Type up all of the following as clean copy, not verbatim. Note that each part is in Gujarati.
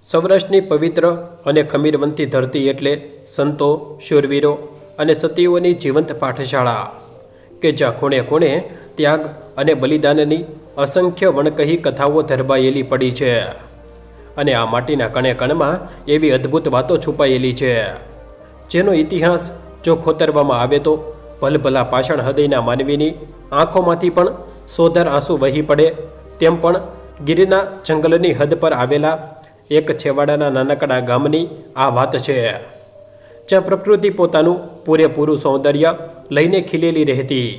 સૌરાષ્ટ્રની પવિત્ર અને ખમીરવંતી ધરતી એટલે સંતો, શૂરવીરો અને સતીઓની જીવંત પાઠશાળા કે જ્યાં ખૂણે ખૂણે ત્યાગ અને બલિદાનની અસંખ્ય વણકહી કથાઓ ધરબાયેલી પડી છે. અને આ માટીના કણે કણમાં એવી અદ્ભુત વાતો છુપાયેલી છે જેનો ઇતિહાસ જો ખોતરવામાં આવે તો ભલભલા પાષાણ હૃદયના માનવીની આંખોમાંથી પણ સોદર આંસુ વહી પડે તેમ પણ ગીરના જંગલની હદ પર આવેલા એક છેવાડાના નાનકડા ગામની આ વાત છે, જ્યાં પ્રકૃતિ પોતાનું પૂરેપૂરું સૌંદર્ય લઈને ખીલેલી રહેતી.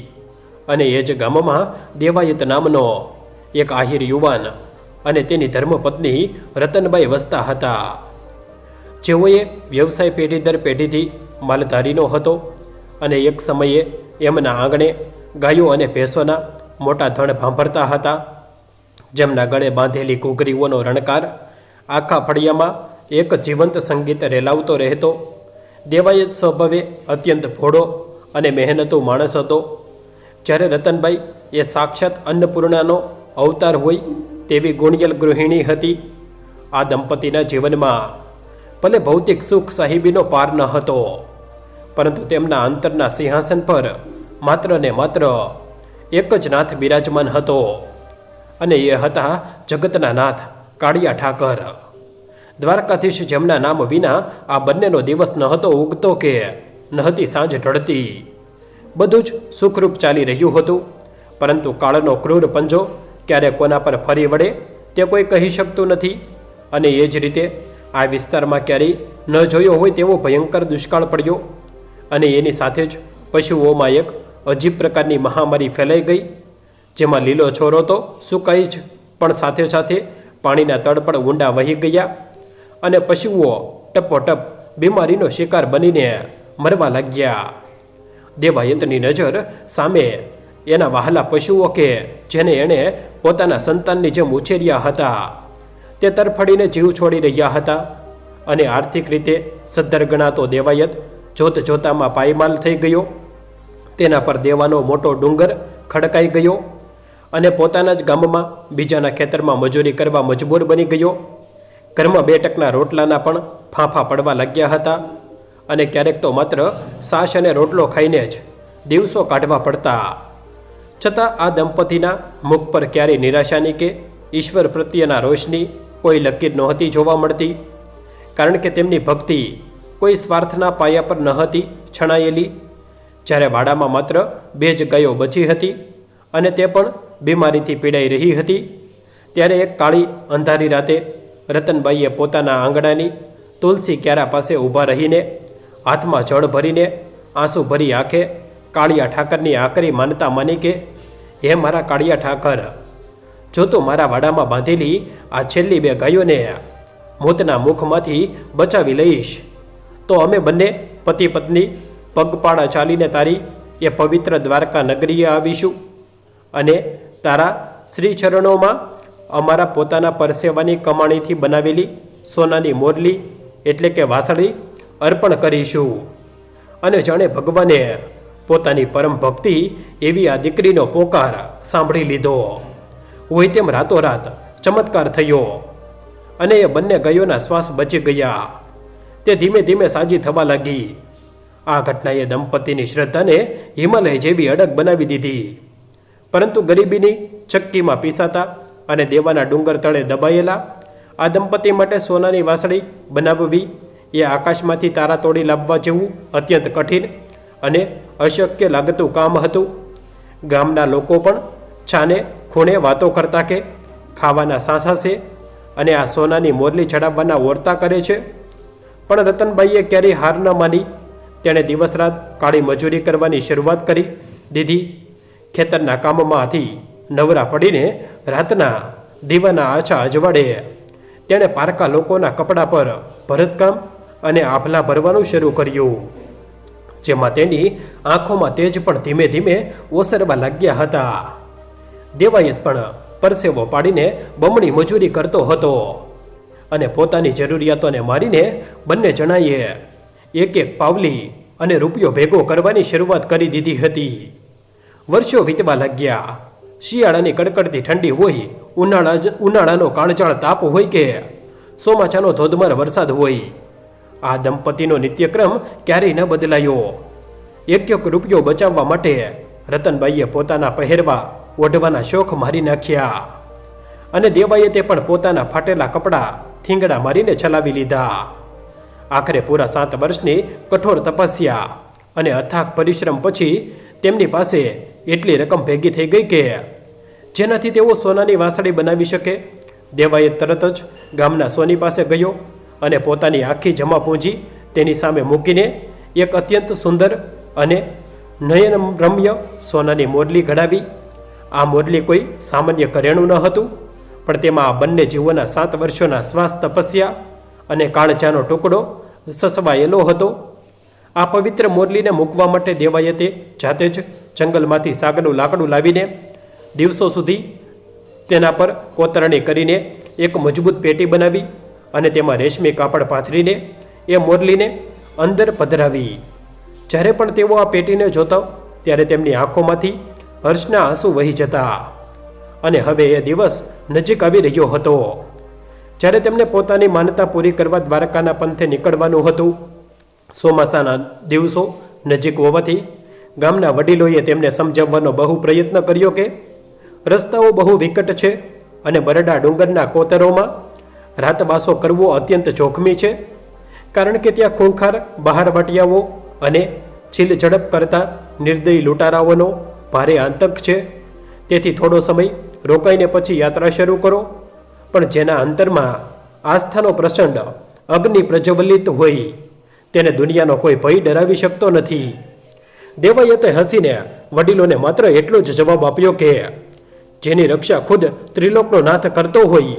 અને એ જ ગામમાં દેવાયત નામનો એક આહિર યુવાન અને તેની ધર્મપત્ની રતનબાઈ વસતા હતા, જેઓએ વ્યવસાય પેઢી દર પેઢીથી માલધારીનો હતો. અને એક સમયે એમના આંગણે ગાયો અને ભેંસોના મોટા ધણ ભાંભરતા હતા, જેમના ગળે બાંધેલી ઘૂઘરીઓનો રણકાર આખા ફળિયામાં એક જીવંત સંગીત રેલાવતો રહેતો. દેવાયત સ્વભાવે અત્યંત ભોળો અને મહેનતુ માણસ હતો, જ્યારે રતનબાઈ એ સાક્ષાત અન્નપૂર્ણાનો અવતાર હોય તેવી ગુણિયલ ગૃહિણી હતી. આ દંપતીના જીવનમાં ભલે ભૌતિક સુખ સાહિબીનો પાર ન હતો, પરંતુ તેમના અંતરના સિંહાસન પર માત્ર ને માત્ર એક જ નાથ બિરાજમાન હતો, અને એ હતા જગતના નાથ કાળિયા ઠાકર, દ્વારકાધીશ, જેમના નામ વિના આ બંનેનો દિવસ ન હતો ઉગતો કે ન હતી સાંજ ઢળતી. બધું જ સુખરૂપ ચાલી રહ્યું હતું, પરંતુ કાળનો ક્રૂર પંજો ક્યારે કોના પર ફરી વળે તે કોઈ કહી શકતું નથી. અને એ જ રીતે આ વિસ્તારમાં ક્યારેય ન જોયો હોય તેવો ભયંકર દુષ્કાળ પડ્યો, અને એની સાથે જ પશુઓમાં એક અજીબ પ્રકારની મહામારી ફેલાઈ ગઈ, જેમાં લીલો છોરો તો સુકાઈ જ, પણ સાથે સાથે પાણીના તળ પણ ઊંડા વહી ગયા, અને પશુઓ ટપોટપ બીમારીનો શિકાર બનીને મરવા લાગ્યા. દેવાયતની નજર સામે એના વહાલા પશુઓ કે જેને એણે પોતાના સંતાનની જેમ ઉછેર્યા હતા તે તરફડીને જીવ છોડી રહ્યા હતા. અને આર્થિક રીતે સદ્ધર ગણાતો દેવાયત જોત જોતામાં પાયમાલ થઈ ગયો. તેના પર દેવાનો મોટો ડુંગર ખડકાઈ ગયો, અને પોતાના જ ગામમાં બીજાના ખેતરમાં મજૂરી કરવા મજબૂર બની ગયો. ઘરમાં 2 ટકના રોટલાના પણ ફાંફા પડવા લાગ્યા હતા, અને ક્યારેક તો માત્ર છાશ અને રોટલો ખાઈને જ દિવસો કાઢવા પડતા. છતાં આ દંપતીના મુખ પર ક્યારેય નિરાશાની કે ઈશ્વર પ્રત્યેના રોષની કોઈ લકીર નહોતી જોવા મળતી, કારણ કે તેમની ભક્તિ કોઈ સ્વાર્થના પાયા પર ન હતી છણાયેલી. જ્યારે વાડામાં માત્ર 2 જ ગાયો બચી હતી, અને તે પણ બીમારીથી પીડાઈ રહી હતી, ત્યારે એક કાળી અંધારી રાતે રતનબાઈએ પોતાના આંગણાની તુલસી ક્યારા પાસે ઊભા રહીને હાથમાં જળ ભરીને આંસુ ભરી આંખે કાળિયા ઠાકરની આકરી માનતા માની કે, હે મારા કાળિયા ઠાકર, જો તું મારા વાડામાં બાંધેલી આ છેલ્લી 2 ગાયોને મોતના મુખમાંથી બચાવી લઈશ, તો અમે બંને પતિ પત્ની પગપાળા ચાલીને તારી એ પવિત્ર દ્વારકા નગરીએ આવીશું, અને તારા શ્રી ચરણોમાં અમારા પોતાના પરસેવાની કમાણીથી બનાવેલી સોનાની મોરલી એટલે કે વાસળી અર્પણ કરીશું. અને જાણે ભગવાને પોતાની પરમ ભક્તિ એવી આ દીકરીનો પોકાર સાંભળી લીધો હોય તેમ રાતોરાત ચમત્કાર થયો, અને એ બંને ગાયોના શ્વાસ બચી ગયા. તે ધીમે ધીમે સાજી થવા લાગી. આ ઘટનાએ દંપતીની શ્રદ્ધાને હિમાલય જેવી અડગ બનાવી દીધી. પરંતુ ગરીબીની ચક્કીમાં પીસાતા અને દેવાના ડુંગર તળે દબાયેલા આ દંપતી માટે સોનાની વાસળી બનાવવી એ આકાશમાંથી તારા તોડી લાવવા જેવું અત્યંત કઠિન અને અશક્ય લાગતું કામ હતું. ગામના લોકો પણ છાને ખૂણે વાતો કરતા કે ખાવાના સાંસા છે અને આ સોનાની મોરલી ચડાવવાના ઓરતા કરે છે. પણ રતનબાઈએ ક્યારેય હાર ન માની. તેણે દિવસ રાત કાળી મજૂરી કરવાની શરૂઆત કરી દીધી. ખેતરના કામમાંથી નવરા પડીને રાતના દીવાના આછા અજવાળે તેણે પારકા લોકોના કપડા પર ભરતકામ અને આભલા ભરવાનું શરૂ કર્યું, જેમાં તેની આંખોમાં તેજ પણ ધીમે ધીમે ઓસરવા લાગ્યા હતા. દેવાયત પણ પરસેવો પાડીને બમણી મજૂરી કરતો હતો, અને પોતાની જરૂરિયાતોને મારીને બંને જણાએ એક પાવલી અને રૂપિયો ભેગો કરવાની શરૂઆત કરી દીધી હતી. વર્ષો વીતવા લાગ્યા. શિયાળાની કડકડતી ઠંડી હોય, ઉનાળાનો કાળજાળ તાપ હોય કે ચોમાસાનો ધોધમાર વરસાદ હોય. આ દંપતીનો નિત્યક્રમ ક્યારેય ન બદલાયો. એક રૂપિયો બચાવવા માટે રતનબાઈએ પોતાના પહેરવા ઓઢવાના શોખ મારી નાખ્યા અને દેવાયતે પણ પોતાના ફાટેલા કપડાં થીંગડા મારીને ચલાવી લીધા. આખરે પૂરા 7 વર્ષની કઠોર તપસ્યા અને અથાગ પરિશ્રમ પછી તેમની પાસે એટલી રકમ ભેગી થઈ ગઈ કે જેનાથી તેઓ સોનાની વાસળી બનાવી શકે. દેવાયત તરત જ ગામના સોની પાસે ગયો અને પોતાની આખી જમા પૂંજી તેની સામે મૂકીને એક અત્યંત સુંદર અને નયનરમ્ય સોનાની મોરલી ઘડાવી. આ મોરલી કોઈ સામાન્ય ઘરેણું ન હતું, પણ તેમાં આ બંને જીવોના 7 વર્ષોના શ્વાસ તપસ્યા અને કાળજાનો ટુકડો સસવાયેલો હતો. આ પવિત્ર મોરલીને મૂકવા માટે દેવાયતે જાતે જ જંગલમાંથી સાગનું લાકડું લાવીને દિવસો સુધી તેના પર કોતરણી કરીને એક મજબૂત પેટી બનાવી અને તેમાં રેશમી કાપડ પાથરીને એ મોરલીને અંદર પધરાવી. જ્યારે પણ તેઓ આ પેટીને જોતા ત્યારે તેમની આંખોમાંથી હર્ષના આંસુ વહી જતા. અને હવે એ દિવસ નજીક આવી રહ્યો હતો જ્યારે તેમને પોતાની માનતા પૂરી કરવા દ્વારકાના પંથે નીકળવાનું હતું. ચોમાસાના દિવસો નજીક હોવાથી ગામના વડીલોએ તેમને સમજાવવાનો બહુ પ્રયત્ન કર્યો કે રસ્તાઓ બહુ વિકટ છે અને બરડા ડુંગરના કોતરોમાં રાતવાસો કરવો અત્યંત જોખમી છે, કારણ કે ત્યાં ખૂંખાર બહારવટિયાઓ અને છીલ ઝડપ કરતા નિર્દયી લૂંટારાઓનો ભારે આતંક છે. તેથી થોડો સમય રોકાઈને પછી યાત્રા શરૂ કરો, પણ જેના અંતરમાં આસ્થાનો પ્રચંડ અગ્નિ પ્રજ્વલિત હોય તેને દુનિયાનો કોઈ ભય ડરાવી શકતો નથી. દેવાયતે હસીને વડીલોને માત્ર એટલો જ જવાબ આપ્યો કે જેની રક્ષા ખુદ ત્રિલોકનો નાથ કરતો હોય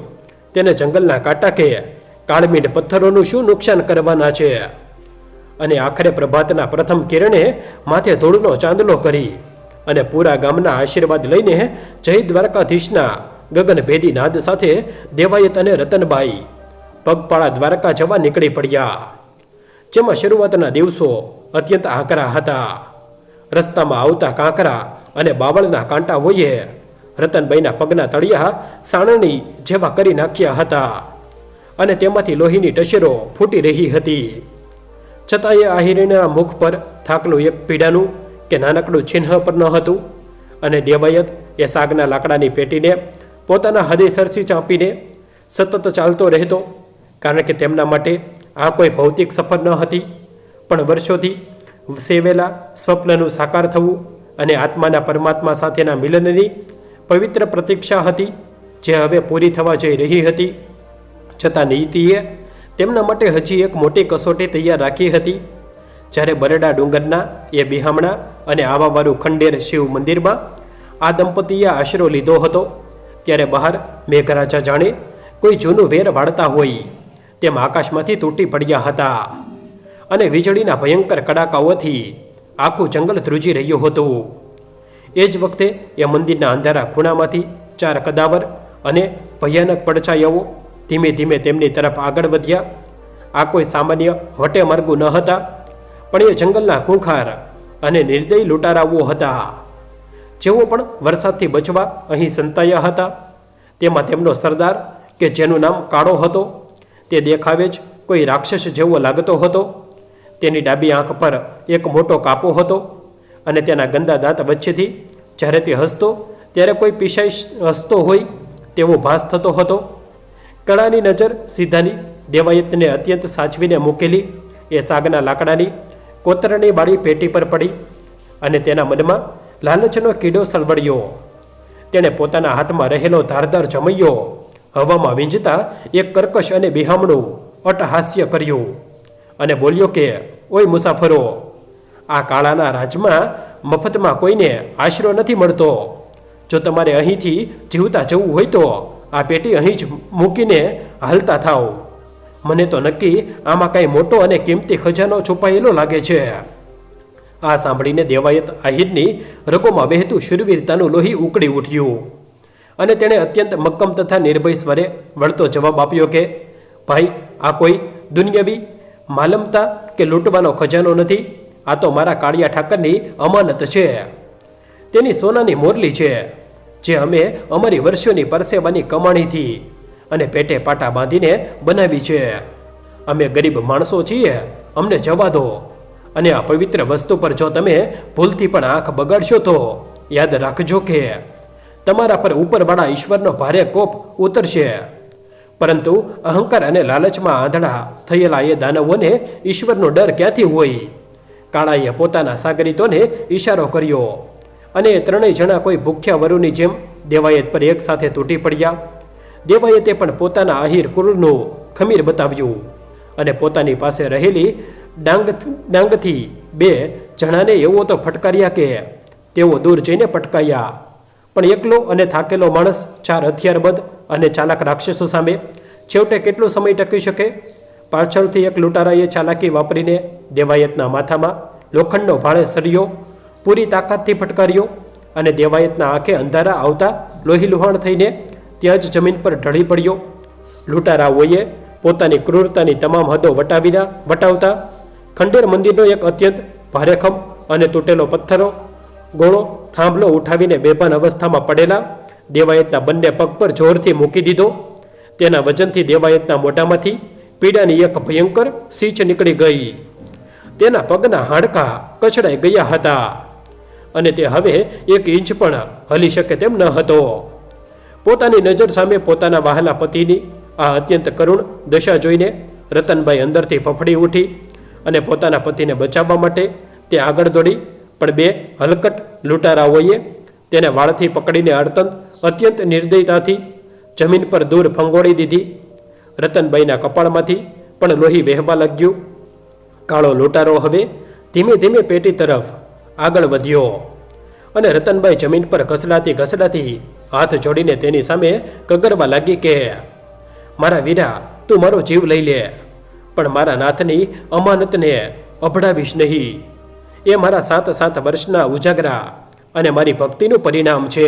તેને જંગલના કાંટા કે કાળમીડ પથ્થરોનું શું નુકસાન કરવાના છે. અને આખરે પ્રભાતના પ્રથમ કિરણે માથે ધૂળનો ચાંદલો કરી અને પૂરા ગામના આશીર્વાદ લઈને જય દ્વારકાધીશના ગગનભેદી નાદ સાથે દેવાયત અને રતનબાઈ પગપાળા દ્વારકા જવા નીકળી પડ્યા. જેમાં શરૂઆતના દિવસો અત્યંત આકરા હતા. રસ્તામાં આવતા કાંકરા અને બાવળના કાંટાઓએ રતનબાઈના પગના તળિયા સાણણી જેવા કરી નાખ્યા હતા અને તેમાંથી લોહીની ટશેરો ફૂટી રહી હતી. છતાંય આહિરીના મુખ પર થાકનું એક પીડાનું કે નાનકડું ચિહ્ન પર ન હતું. અને દેવાયત એ સાગના લાકડાની પેટીને પોતાના હૃદય સરસી ચાંપીને સતત ચાલતો રહેતો, કારણ કે તેમના માટે આ કોઈ ભૌતિક સફર ન હતી, પણ વર્ષોથી સેવેલા સ્વપ્નનું સાકાર થવું અને આત્માના પરમાત્મા સાથેના મિલનની પવિત્ર પ્રતીક્ષા હતી, જે હવે પૂરી થવા જઈ રહી હતી. છતાં નીતિએ તેમના માટે હજી એક મોટી કસોટી તૈયાર રાખી હતી. જ્યારે બરડા ડુંગરના એ બિહામણા અને આવાવાળું ખંડેર શિવ મંદિરમાં આ દંપતીએ આશરો લીધો હતો, ત્યારે બહાર મેઘરાજા જાણે કોઈ જૂનું વેર વાળતા હોય તેમ આકાશમાંથી તૂટી પડ્યા હતા અને વીજળીના ભયંકર કડાકાઓથી આખું જંગલ ધ્રુજી રહ્યું હતું. એ જ વખતે એ મંદિરના અંધારા ખૂણામાંથી 4 કદાવર અને ભયાનક પડછાયાઓ ધીમે ધીમે તેમની તરફ આગળ વધ્યા. આ કોઈ સામાન્ય વટે માર્ગુ ન હતા, પણ એ જંગલના ખૂંખાર અને નિર્દયી લૂંટારાઓ હતા, જેઓ પણ વરસાદથી બચવા અહીં સંતાયા હતા. તેમાં તેમનો સરદાર કે જેનું નામ કાળો હતો, તે દેખાવે જ કોઈ રાક્ષસ જેવો લાગતો હતો. તેની ડાબી આંખ પર એક મોટો કાપો હતો અને તેના ગંદા દાંત વચ્ચેથી જ્યારે તે હસતો ત્યારે કોઈ પિશાચ હસતો હોય તેવો ભાસ થતો હતો. કળાની નજર સીધાની દેવાયતને અત્યંત સાચવીને મૂકેલી એ સાગના લાકડાની કોતરણી વાળી પેટી પર પડી અને તેના મનમાં લાલચનો કીડો સળવળ્યો. તેણે પોતાના હાથમાં રહેલો ધારદાર જમૈયો હવામાં વીંજતા એક કર્કશ અને બિહામણું અટહાસ્ય કર્યું અને બોલ્યો કે ઓય મુસાફરો, આ કાળાના રાજમાં મફતમાં કોઈને આશરો નથી મળતો. જો તમારે અહીંથી જીવતા જવું હોય તો આ પેટી અહીં જ મૂકીને હાલતા થાવ. મને તો નક્કી આમાં કાંઈ મોટો અને કિંમતી ખજાનો છુપાયેલો લાગે છે. આ સાંભળીને દેવાયત આહિરની રગોમાં વહેતું શૂરવીરતાનું લોહી ઉકળી ઉઠ્યું અને તેણે અત્યંત મક્કમ તથા નિર્ભય સ્વરે વળતો જવાબ આપ્યો કે ભાઈ, આ કોઈ દુનિયાવી માલમતા કે લૂંટવાનો ખજાનો નથી. આ તો મારા કાળિયા ઠાકરની અમાનત છે. તેની સોનાની મોરલી છે, જે અમે અમારી વર્ષોની પરસેવાની કમાણીથી અને પેટે પાટા બાંધીને બનાવી છે. અમે ગરીબ માણસો છીએ, અમને જવા દો. અને આ પવિત્ર વસ્તુ પર જો તમે ભૂલથી પણ આંખ બગાડશો તો યાદ રાખજો કે તમારા પર ઉપરવાળા ઈશ્વરનો ભારે કોપ ઉતરશે. પરંતુ અહંકાર અને લાલચમાં આંધળા થયેલા એ દાનવોને ઈશ્વરનો ડર ક્યાંથી હોય? કાળાએ પોતાના સાગરીતોને ઈશારો કર્યો અને એ ત્રણેય જણા કોઈ ભૂખ્યા વરુની જેમ દેવાયત પર એક સાથે તૂટી પડ્યા. દેવાયતે પણ પોતાના આહિર કુળનું ખમીર બતાવ્યું અને પોતાની પાસે રહેલી ડાંગથી બે જણાને એવો તો ફટકાર્યા કે તેઓ દૂર જઈને પટકાયા. પણ એકલો અને થાકેલો માણસ 4 હથિયારબદ્ધ અને ચાલાક રાક્ષસો સામે છેવટે કેટલો સમય ટકી શકે? પાછળથી એક લૂંટારાએ ચાલાકી વાપરીને દેવાયતના માથામાં લોખંડનો ભાળે સર્યો પૂરી તાકાતથી ફટકાર્યો અને દેવાયતના આંખે અંધારા આવતા લોહી લુહાણ થઈને ત્યાં જ જમીન પર ઢળી પડ્યો. લૂંટારાઓએ પોતાની ક્રૂરતાની તમામ હદો વટાવતા ખંડેર મંદિરનો એક અત્યંત ભારેખમ અને તૂટેલો પથ્થરો ગોળો થાંભલો ઉઠાવીને બેભાન અવસ્થામાં પડેલા દેવાયતના બંને પગ પર જોરથી મૂકી દીધો. તેના વજનથી દેવાયતના મોઢામાંથી પીડાની એક ભયંકર સીંચ નીકળી ગઈ. તેના પગના હાડકાં કચડાઈ ગયા હતા અને તે હવે 1 ઇંચ પણ હલી શકે તેમ ન હતો. પોતાની નજર સામે પોતાના વહાલા પતિની આ અત્યંત કરુણ દશા જોઈને રતનબાઈ અંદરથી ફફડી ઉઠી અને પોતાના પતિને બચાવવા માટે તે આગળ દોડી. પણ બે હલકટ લૂંટારાઓએ તેને વાળથી પકડીને અત્યંત નિર્દયતાથી જમીન પર દૂર ફંગોળી દીધી. રતનબાઈના કપાળમાંથી પણ લોહી વહેવા લાગ્યું. કાળો લૂંટારો હવે ધીમે ધીમે પેટી તરફ આગળ વધ્યો અને રતનબાઈ જમીન પર ઘસડાતી હાથ જોડીને તેની સામે કગરવા લાગી કે મારા વીરા, તું મારો જીવ લઈ લે, પણ મારા નાથની અમાનતને અભડાવીશ નહીં. એ મારા 7 વર્ષના ઉજાગરા અને મારી ભક્તિનું પરિણામ છે.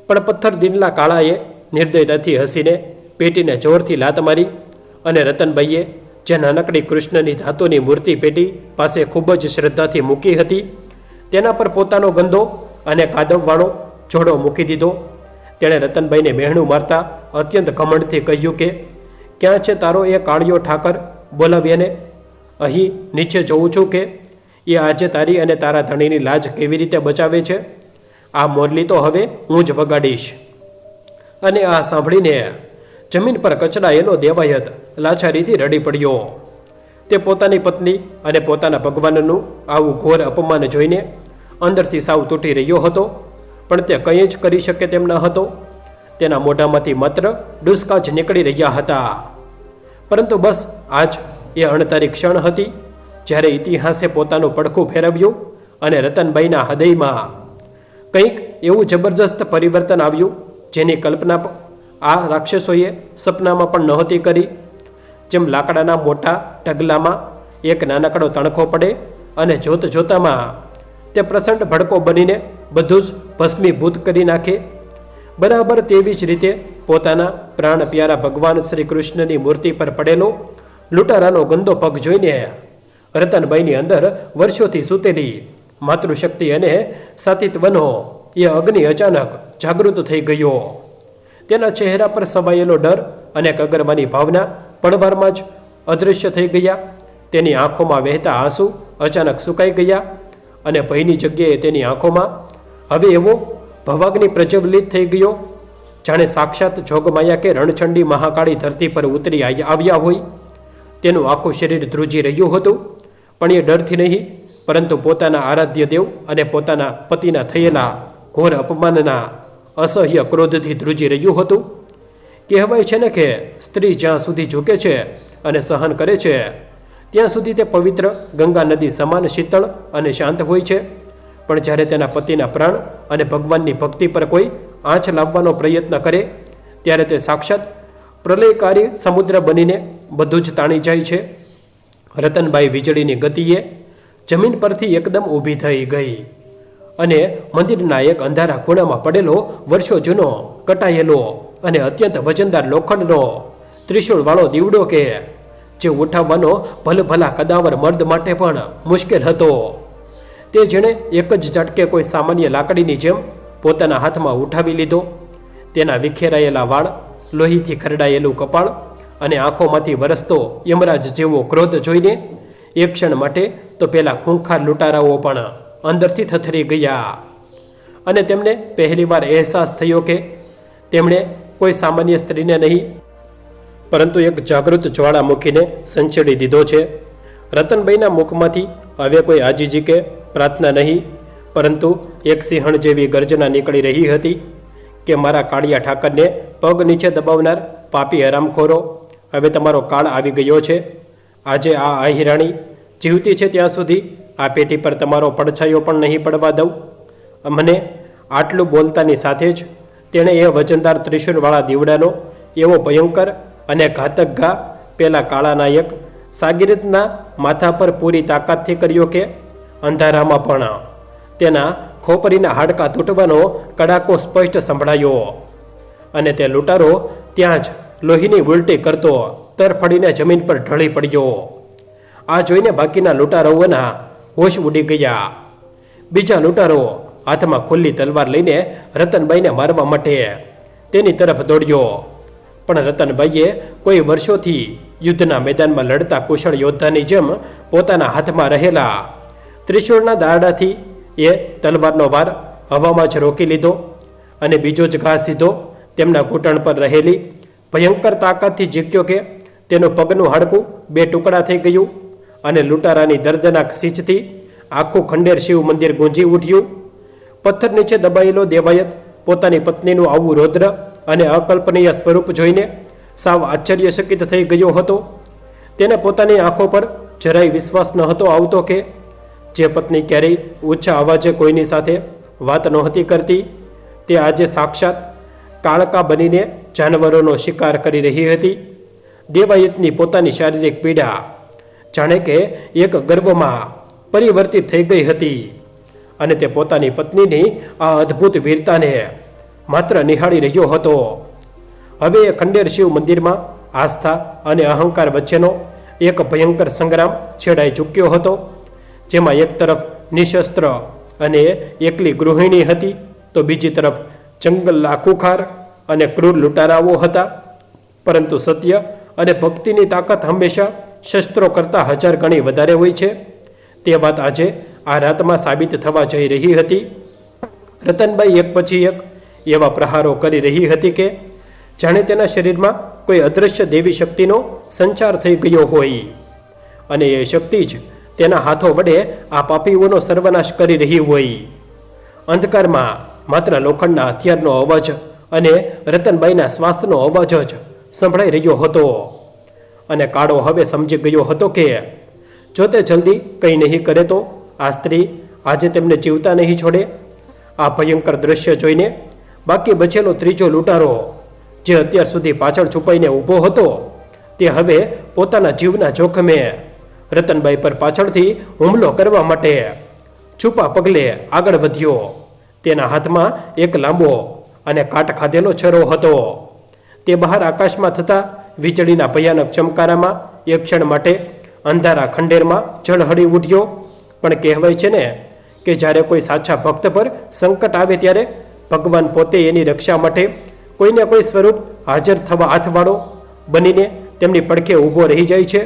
પણ પથ્થર દિલના કાળાએ નિર્દયતાથી હસીને પેટીને જોરથી લાત મારી અને રતનબાઈએ જે નાનકડી કૃષ્ણની ધાતુની મૂર્તિ પેટી પાસે ખૂબ જ શ્રદ્ધાથી મૂકી હતી તેના પર પોતાનો ગંદો અને કાદવવાળો જોડો મૂકી દીધો. તેણે રતનબાઈને મહેણું મારતા અત્યંત ઘમંડથી કહ્યું કે ક્યાં છે તારો એ કાળિયો ઠાકર? બોલાવ્યાને અહીં નીચે જોઉં છું કે એ આજે તારી અને તારા ધણીની લાજ કેવી રીતે બચાવે છે. આ મોરલી તો હવે હું જ વગાડીશ. અને આ સાંભળીને જમીન પર કચડાયેલો દેવાયત લાચારીથી રડી પડ્યો. તે પોતાની પત્ની અને પોતાના ભગવાનનું આવું ઘોર અપમાન જોઈને અંદરથી સાવ તૂટી રહ્યો હતો. પણ તે કંઈ જ કરી શકે તેમ ન હતો. તેના મોઢામાંથી માત્ર ડુસકા જ નીકળી રહ્યા હતા. પરંતુ બસ આજ એ અણધારી ક્ષણ હતી જ્યારે ઇતિહાસે પોતાનું પડખું ફેરવ્યું અને રતનબાઈના હૃદયમાં કંઈક એવું જબરજસ્ત પરિવર્તન આવ્યું જેની કલ્પના આ રાક્ષસોએ સપનામાં પણ નહોતી કરી. જેમ લાકડાના મોટા ઢગલામાં એક નાનકડો તણખો પડે અને જોતામાં તે પ્રચંડ ભડકો બનીને બધું જ ભસ્મીભૂત કરી નાખે, બરાબર તેવી જ રીતે પોતાના પ્રાણ પ્યારા ભગવાન શ્રી કૃષ્ણની મૂર્તિ પર પડેલો લૂંટારાનો ગંદો પગ જોઈને રતનબાઈની અંદર વર્ષોથી સૂતેલી માતૃશક્તિ અને સાતિત્વનો એ અગ્નિ અચાનક જાગૃત થઈ ગયો. તેના ચહેરા પર સમાયેલો ડર અને કગરવાની ભાવના પળવારમાં જ અદૃશ્ય થઈ ગયા. તેની આંખોમાં વહેતા આંસુ અચાનક સુકાઈ ગયા અને ભયની જગ્યાએ તેની આંખોમાં હવે એવો ભવાગ્નિ પ્રજ્વલિત થઈ ગયો જાણે સાક્ષાત જોગમાયા કે રણચંડી મહાકાળી ધરતી પર ઉતરી આવ્યા હોય. તેનું આખું શરીર ધ્રુજી રહ્યું હતું, પણ એ ડરથી નહીં પરંતુ પોતાના આરાધ્ય દેવ અને પોતાના પતિના થયેલા ઘોર અપમાનના અસહ્ય ક્રોધથી ધ્રુજી રહ્યું હતું. કહેવાય છે ને કે સ્ત્રી જ્યાં સુધી ઝૂકે છે અને સહન કરે છે ત્યાં સુધી તે પવિત્ર ગંગા નદી સમાન શીતળ અને શાંત હોય છે. પણ જ્યારે તેના પતિના પ્રાણ અને ભગવાનની ભક્તિ પર કોઈ આંચ લાવવાનો પ્રયત્ન કરે ત્યારે તે સાક્ષાત પ્રલયકારી સમુદ્ર બનીને બધું જ તાણી જાય છે. રતનબાઈ વીજળીની ગતિએ જમીન પરથી એકદમ ઊભી થઈ ગઈ અને મંદિરના એક અંધારા ખૂણામાં પડેલો વર્ષો જૂનો કટાયેલો અને અત્યંત વજનદાર લોખંડનો ત્રિશૂળવાળો દીવડો કે જે ઉઠાવવાનો ભલભલા કદાવર મર્દ માટે પણ મુશ્કેલ હતો તે જેણે એક જ ઝટકે કોઈ સામાન્ય લાકડીની જેમ પોતાના હાથમાં ઉઠાવી લીધો. તેના વિખેરાયેલા વાળ લોહીથી ખરડાયેલું કપાળ અને આંખોમાંથી વરસતો યમરાજ જેવો ક્રોધ જોઈને એક ક્ષણ માટે તો પેલા ખૂંખાર લૂંટારાઓ પણ અંદરથી થથરી ગયા અને તેમને પહેલીવાર અહેસાસ થયો કે તેમણે કોઈ સામાન્ય સ્ત્રીને નહીં પરંતુ એક જાગૃત જ્વાળામુખીને સંચેડી દીધો છે. રતનબાઈના મુખમાંથી હવે કોઈ આજીજી કે પ્રાર્થના નહીં, પરંતુ એક સિંહણ જેવી ગર્જના નીકળી રહી હતી કે મારા કાળિયા ઠાકરને પગ નીચે દબાવનાર પાપી હરામખોરો, હવે તમારો કાળ આવી ગયો છે. આજે આ આહિરાણી જીવતી છે ત્યાં સુધી આ પેટી પર તમારો પડછાયો પણ નહીં પડવા દઉં. મને આટલું બોલતાની સાથે જ તેણે એ વજનદાર ત્રિશુળવાળા દીવડાનો એવો ભયંકર અને ઘાતક ઘા પેલા કાળા નાયક સાગીરતના માથા પર પૂરી તાકાતથી કર્યો કે અંધારામાં પણ તેના ખોપરીના હાડકાં તૂટવાનો કડાકો સ્પષ્ટ સંભળાયો અને તે લૂંટારો ત્યાં જ લોહીની ઉલટી કરતો તરફડીને જમીન પર ઢળી પડ્યો. આ જોઈને બાકીના લૂંટારાઓના હોશ ઉડી ગયા. બીજા લૂંટારો હાથમાં ખુલ્લી તલવાર લઈને રતનબાઈને મારવા માટે તેની તરફ દોડ્યો, પણ રતનબાઈએ કોઈ વર્ષોથી યુદ્ધના મેદાનમાં લડતા કુશળ યોદ્ધાની જેમ પોતાના હાથમાં રહેલા ત્રિશૂળના દારડાથી એ તલવારનો વાર હવામાં જ રોકી લીધો અને બીજો જ ઘા સીધો તેમના ઘૂંટણ પર રહેલી ભયંકર તાકાતથી ઝીક્યો કે તેનું પગનું હાડકું બે ટુકડા થઈ ગયું અને લૂંટારાની દર્દનાક સીંચથી આખું ખંડેર શિવ મંદિર ગુંજી ઉઠ્યું. પથ્થર નીચે દબાયેલો દેવાયત પોતાની પત્નીનું આવું રૌદ્ર અને અકલ્પનીય સ્વરૂપ જોઈને સાવ આશ્ચર્યચકિત થઈ ગયો હતો. તેને પોતાની આંખો પર જરાય વિશ્વાસ ન હતો આવતો કે જે પત્ની ક્યારેય ઊંચા અવાજે કોઈની સાથે વાત નહોતી કરતી, તે આજે સાક્ષાત કાળકા બનીને જાનવરોનો શિકાર કરી રહી હતી. દેવાયતની પોતાની શારીરિક પીડા જાણે કે એક ગર્વમાં પરિવર્તિત થઈ ગઈ હતી અને તે પોતાની પત્નીની આ અદ્ભુત વીરતાને માત્ર નિહાળી રહ્યો હતો. હવે એ ખંડેર શિવ મંદિરમાં આસ્થા અને અહંકાર વચ્ચેનો એક ભયંકર સંગ્રામ છેડાઈ ચૂક્યો હતો, જેમાં એક તરફ નિશસ્ત્ર અને એકલી ગૃહિણી હતી તો બીજી તરફ જંગલના ખુખાર અને ક્રૂર લૂંટારાઓ હતા. પરંતુ સત્ય અને ભક્તિની તાકાત હંમેશા શસ્ત્રો કરતાં 1000 ગણી વધારે હોય છે, તે વાત આજે આ રાતમાં સાબિત થવા જઈ રહી હતી. રતનબાઈ એક પછી એક એવા પ્રહારો કરી રહી હતી કે જાણે તેના શરીરમાં કોઈ અદૃશ્ય દેવી શક્તિનો સંચાર થઈ ગયો હોય અને એ શક્તિ જ તેના હાથો વડે આ પાપીઓનો સર્વનાશ કરી રહી હોય. અંધકારમાં માત્ર લોખંડના હથિયારનો અવાજ અને રતનબાઈના શ્વાસનો અવાજ જ સંભળાઈ રહ્યો હતો અને કાળો હવે સમજી ગયો હતો કે જો તે જલ્દી કંઈ નહીં કરે તો આ સ્ત્રી આજે તેમને જીવતા નહીં છોડે. આ ભયંકર દ્રશ્ય જોઈને બાકી બચેલો ત્રીજો લૂંટારો, જે અત્યાર સુધી પાછળ છુપાઈને ઊભો હતો, તે હવે પોતાના જીવના જોખમે રતનબાઈ પર પાછળથી હુમલો કરવા માટે છુપા પગલે આગળ વધ્યો. તેના હાથમાં એક લાંબો અને કાટ ખાધેલો છરો હતો. તે બહાર આકાશમાં થતા વીજળીના ભયાનક ચમકારામાં એક ક્ષણ માટે અંધારા ખંડેરમાં ઝળહળી ઉઠ્યો. પણ કહેવાય છે ને કે જ્યારે કોઈ સાચા ભક્ત પર સંકટ આવે ત્યારે ભગવાન પોતે એની રક્ષા માટે કોઈને કોઈ સ્વરૂપ હાજર થવા હાથવાળો બનીને તેમની પડખે ઊભો રહી જાય છે.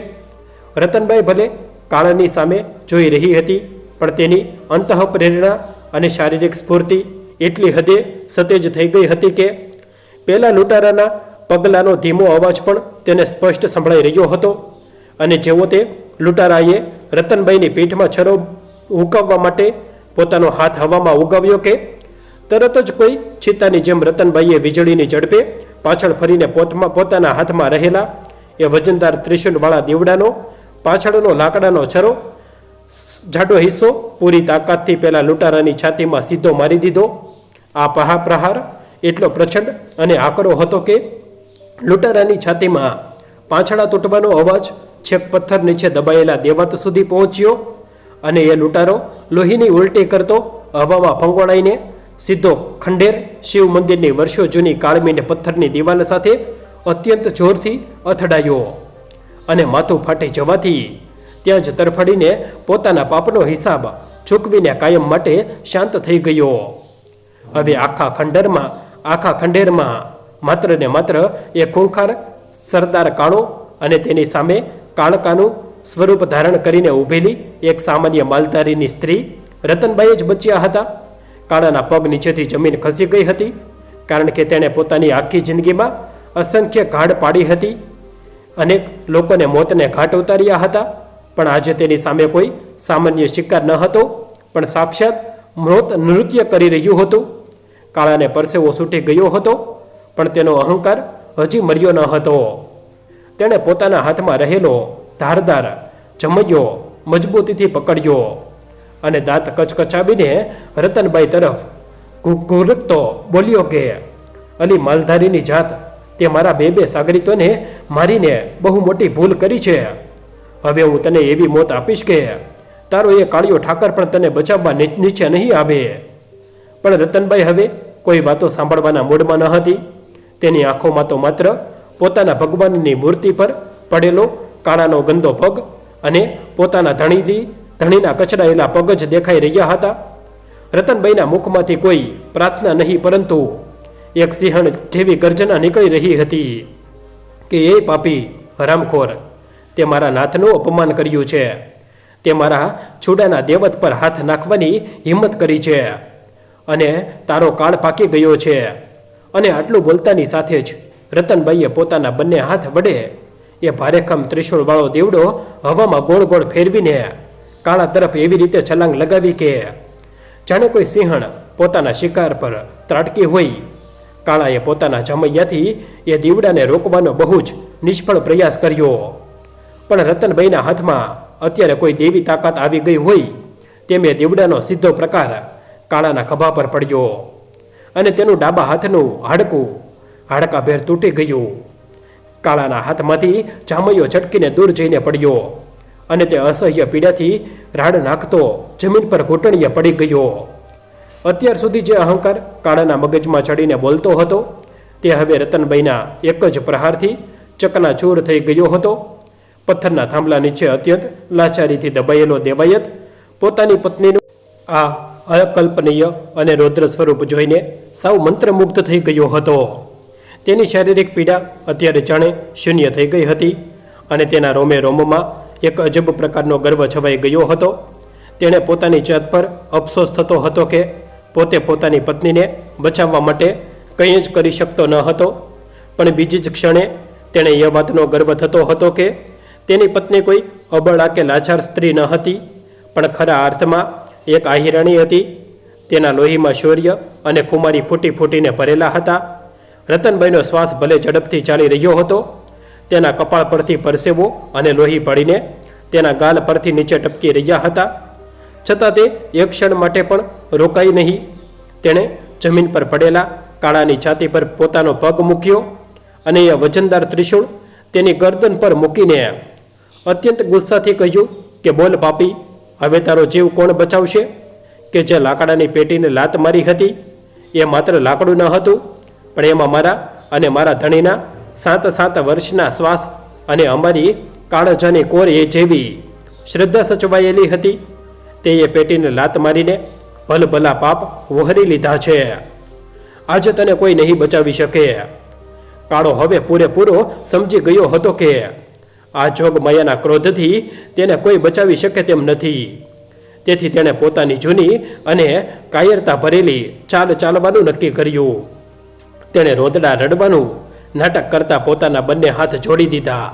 રતનબાઈ ભલે કાળની સામે જોઈ રહી હતી, પણ તેની અંતઃપ્રેરણા અને શારીરિક સ્ફૂર્તિ એટલી હદે સતેજ થઈ ગઈ હતી કે પેલા લૂંટારાના પગલાંનો ધીમો અવાજ પણ તેને સ્પષ્ટ સંભળાઈ રહ્યો હતો. અને જેવો તે લૂંટારાએ રતનબાઈની પીઠમાં છરો ઉકાવવા માટે પોતાનો હાથ હવામાં ઉગાવ્યો કે તરત જ કોઈ ચિત્તાની જેમ રતનબાઈએ વીજળીની ઝડપે પાછળ ફરીને પોતાના હાથમાં રહેલા એ વજનદાર ત્રિશુલવાળા દીવડાનો પાછળનો લાકડાનો છરો જાડો હિસ્સો પૂરી તાકાતથી પેલા લૂંટારાની છાતીમાં સીધો મારી દીધો. આ પ્રહાર એટલો પ્રચંડ અને આકરો હતો કે લૂંટારાની છાતીમાં પાંછડા તૂટવાનો અવાજ છેક પથ્થર નીચે દબાયેલા દેવાત સુધી પહોંચ્યો અને એ લૂંટારો લોહીની ઉલટી કરતો હવામાં ફંગોળાઈને સીધો ખંડેર શિવ મંદિરની વર્ષો જૂની કાળમીને પથ્થરની દિવાલ સાથે અત્યંત જોરથી અથડાયો અને માથું ફાટી જવાથી ત્યાં જ તરફડીને પોતાના પાપનો હિસાબ ચૂકવીને કાયમ માટે શાંત થઈ ગયો. હવે આખા ખંડેરમાં માત્ર ને માત્ર એ ખૂંખાર સરદાર કાળો અને તેની સામે કાળકાનું સ્વરૂપ ધારણ કરીને ઊભેલી એક સામાન્ય માલધારીની સ્ત્રી રતનબાઈ જ બચ્યા હતા. કાળાના પગ નીચેથી જમીન ખસી ગઈ હતી, કારણ કે તેણે પોતાની આખી જિંદગીમાં અસંખ્ય ઘાટ પાડી હતી. અનેક લોકોને મોતને ઘાટ ઉતાર્યા હતા, પણ આજે તેની સામે કોઈ સામાન્ય શિકાર ન હતો, પણ સાક્ષાત મોત નૃત્ય કરી રહ્યું હતું. કાળાને પરસેવો છૂટી ગયો હતો, પણ તેનો અહંકાર હજી મર્યો ન હતો. તેણે પોતાના હાથમાં રહેલો ધારદાર જમૈયો મજબૂતીથી પકડ્યો અને દાંત કચકચાવીને રતનબાઈ તરફ ઘૂરકતો બોલ્યો કે, અલી માલધારીની જાત, તે મારા બે સાગરીતોને મારીને બહુ મોટી ભૂલ કરી છે. હવે હું તને એવી મોત આપીશ કે તારો એ કાળિયો ઠાકર પણ તને બચાવવા નીચે નહીં આવે. પણ રતનબાઈ હવે કોઈ વાતો સાંભળવાના મૂડમાં ન હતી. તેની આંખોમાં તો માત્ર પોતાના ભગવાનની મૂર્તિ પર પડેલો કાળાનો ગંદો પગ અને પોતાના ધણીના કચડાયેલા પગ જ દેખાઈ રહ્યા હતા. રતનબાઈના મુખમાંથી કોઈ પ્રાર્થના નહીં, પરંતુ એક સિંહણ જેવી ગર્જના નીકળી રહી હતી કે એ પાપી હરામખોર, તે મારા નાથનું અપમાન કર્યું છે. તે મારા છોડાના દેવત પર હાથ નાખવાની હિંમત કરી છે અને તારો કાળ પાકી ગયો છે. અને આટલું બોલતાની સાથે જ રતનબાઈએ પોતાના બંને હાથ વડે એ ભારેખમ ત્રિશૂળવાળો દેવડો હવામાં ગોળ ગોળ ફેરવીને કાળા તરફ એવી રીતે છલાંગ લગાવી કે જાણે કોઈ સિંહણ પોતાના શિકાર પર ત્રાટકી હોય. કાળાએ પોતાના જમૈયાથી એ દીવડાને રોકવાનો બહુ જ નિષ્ફળ પ્રયાસ કર્યો, પણ રતનબાઈના હાથમાં અત્યારે કોઈ દેવી તાકાત આવી ગઈ હોય તેમ એ દીવડાનો સીધો પ્રકાર કાળાના ખભા પર પડ્યો અને તેનું ડાબા હાથનું હાડકું હાડકાભેર તૂટી ગયું. કાળાના હાથમાંથી જામૈયો છટકીને દૂર જઈને પડ્યો અને તે અસહ્ય પીડાથી રાડ નાખતો જમીન પર ઘૂંટણીએ પડી ગયો. અત્યાર સુધી જે અહંકાર કાળાના મગજમાં ચડીને બોલતો હતો, તે હવે રતનબાઈના એક જ પ્રહારથી ચકનાચૂર થઈ ગયો હતો. પથ્થરના થાંભલા નીચે અત્યંત લાચારીથી દબાયેલો દેવાયત પોતાની પત્નીનું આ અકલ્પનીય અને રૌદ્ર સ્વરૂપ જોઈને સાવ મંત્રમુગ્ધ થઈ ગયો હતો. તેની શારીરિક પીડા અત્યારે જાણે શૂન્ય થઈ ગઈ હતી અને તેના રોમે રોમમાં એક અજબ પ્રકારનો ગર્વ છવાઈ ગયો હતો. તેણે પોતાની જાત પર અફસોસ થતો હતો કે પોતે પોતાની પત્નીને બચાવવા માટે કંઈ જ કરી શકતો ન હતો, પણ બીજી જ ક્ષણે તેણે એ વાતનો ગર્વ થતો હતો કે તેની પત્ની કોઈ અબળા કે લાચાર સ્ત્રી ન હતી, પણ ખરા અર્થમાં એક આહિરાણી હતી. તેના લોહીમાં શૌર્ય અને કુમારી ફૂટી ફૂટીને ભરેલા હતા. રતનબાઈનો શ્વાસ ભલે ઝડપથી ચાલી રહ્યો હતો, તેના કપાળ પરથી પરસેવો અને લોહી પડીને તેના ગાલ પરથી નીચે ટપકી રહ્યા હતા, છતાં તે એક ક્ષણ માટે પણ રોકાઈ નહીં. તેણે જમીન પર પડેલા કાળાની છાતી પર પોતાનો પગ મૂક્યો અને એ વજનદાર ત્રિશૂળ તેની ગરદન પર મૂકીને અત્યંત ગુસ્સાથી કહ્યું કે બોલ પાપી, હવે તારો જીવ કોણ બચાવશે? કે જે લાકડાની પેટીને લાત મારી હતી એ માત્ર લાકડું ન હતું, પણ એમાં મારા અને મારા ધણીના 7 વર્ષના શ્વાસ અને અમારી કાળજાની કોર એ જેવી શ્રદ્ધા સચવાયેલી હતી. તે એ પેટીને લાત મારીને ભલભલા પાપ વહોરી લીધા છે. આજે તને કોઈ નહીં બચાવી શકે. કાળો હવે પૂરેપૂરો સમજી ગયો હતો કે આ જોગ માયાના ક્રોધથી તેને કોઈ બચાવી શકે તેમ નથી. તેથી તેણે પોતાની જૂની અને કાયરતા ભરેલી ચાલ ચાલવાનું નક્કી કર્યું. તેણે રોદડા રડવાનું નાટક કરતા પોતાના બંને હાથ જોડી દીધા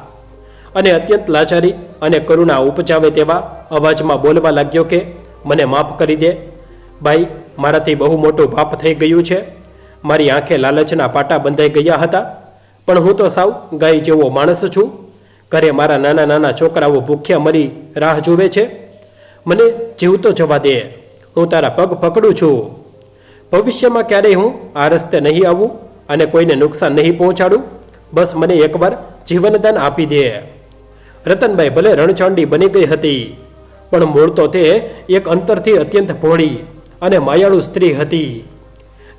અને અત્યંત લાચારી અને કરુણા ઉપજાવે તેવા અવાજમાં બોલવા લાગ્યો કે મને માફ કરી દે બાઈ, મારાથી બહુ મોટું પાપ થઈ ગયું છે. મારી આંખે લાલચના પાટા બંધાઈ ગયા હતા, પણ હું તો સાવ ગાય જેવો માણસ છું. ઘરે મારા નાના નાના છોકરાઓ ભૂખ્યા મરી રાહ જુએ છે. મને જીવતો જવા દે, હું તારા પગ પકડું છું. ભવિષ્યમાં ક્યારેય હું આ રસ્તે નહીં આવું અને કોઈને નુકસાન નહીં પહોંચાડું. બસ મને એકવાર જીવનદાન આપી દે. રતનબાઈ ભલે રણચાંડી બની ગઈ હતી, પણ મૂળ તો તે એક અંતરથી અત્યંત ભોળી અને માયાળુ સ્ત્રી હતી.